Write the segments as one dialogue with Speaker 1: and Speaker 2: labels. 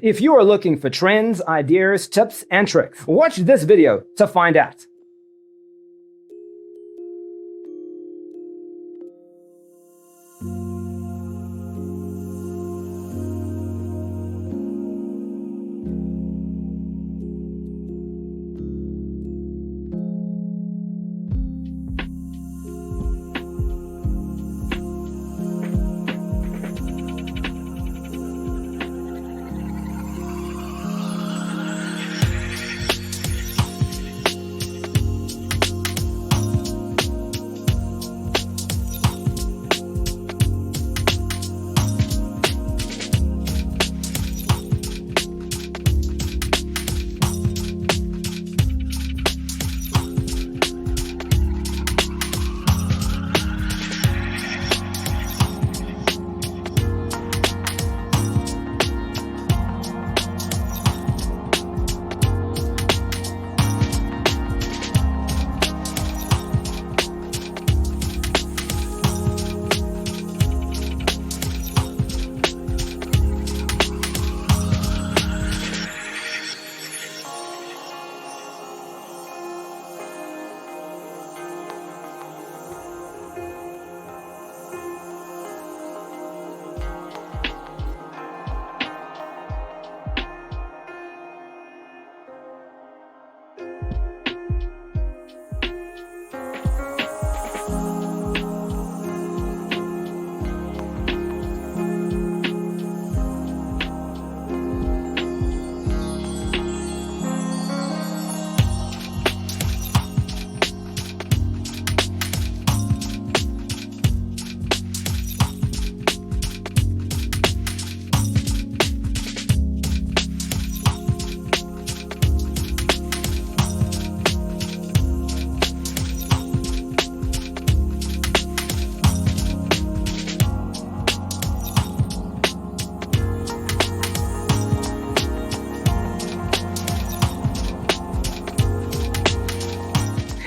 Speaker 1: If you are looking for trends, ideas, tips, and tricks, watch this video to find out.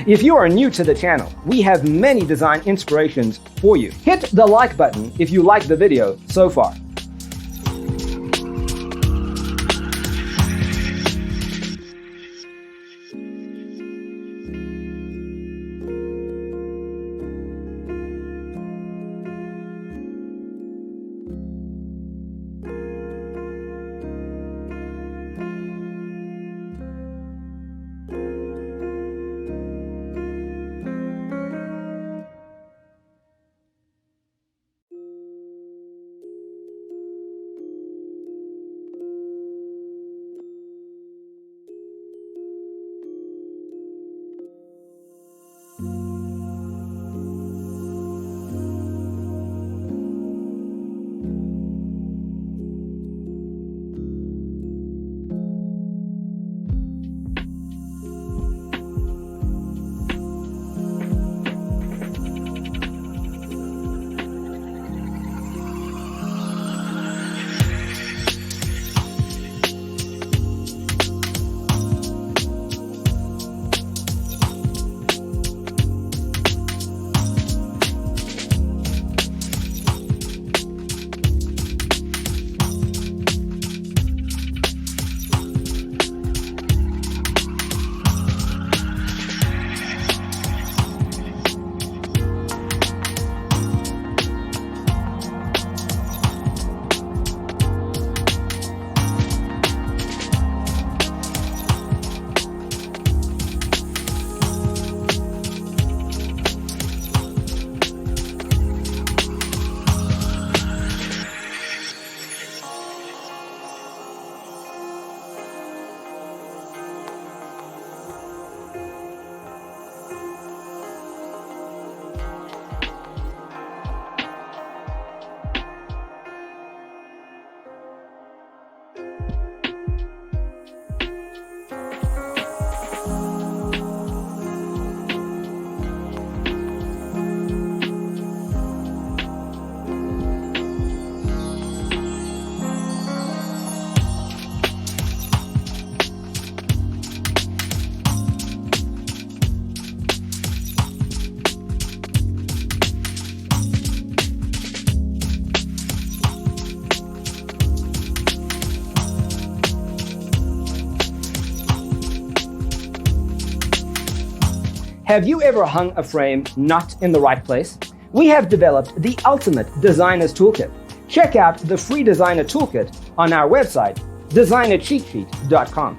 Speaker 1: If you are new to the channel, we have many design inspirations for you. Hit the like button if you like the video so far. Have you ever hung a frame not in the right place? We have developed the ultimate designer's toolkit. Check out the free designer toolkit on our website, designercheatsheet.com.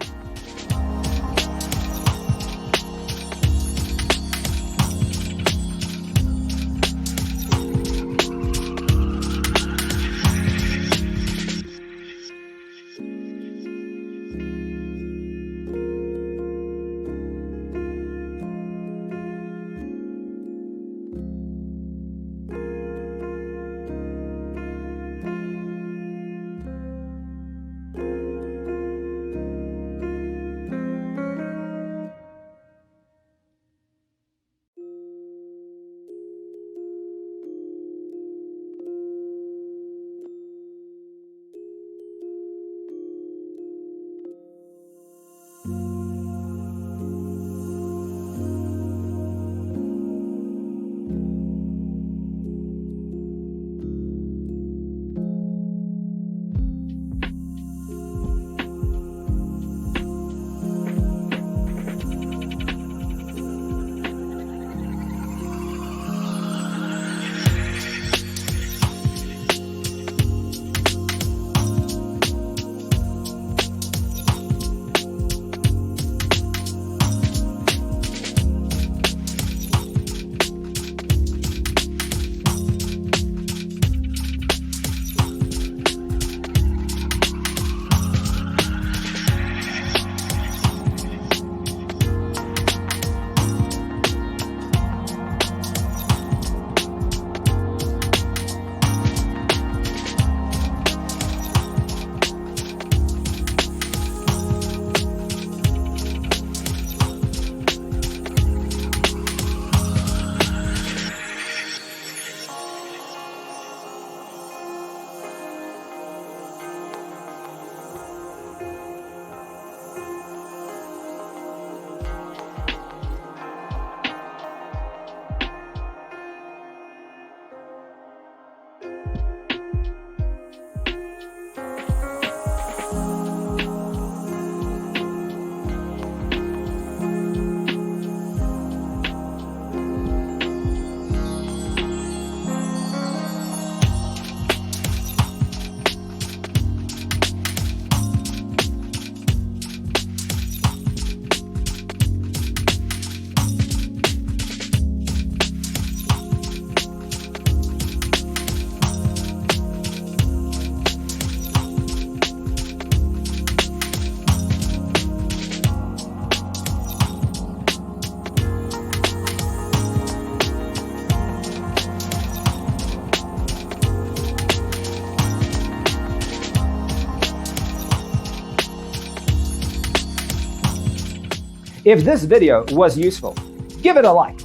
Speaker 1: If this video was useful, give it a like.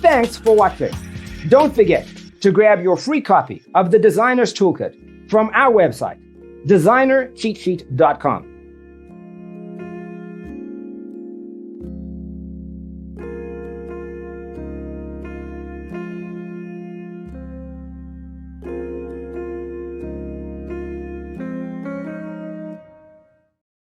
Speaker 1: Thanks for watching. Don't forget to grab your free copy of the Designer's Toolkit from our website, designercheatsheet.com.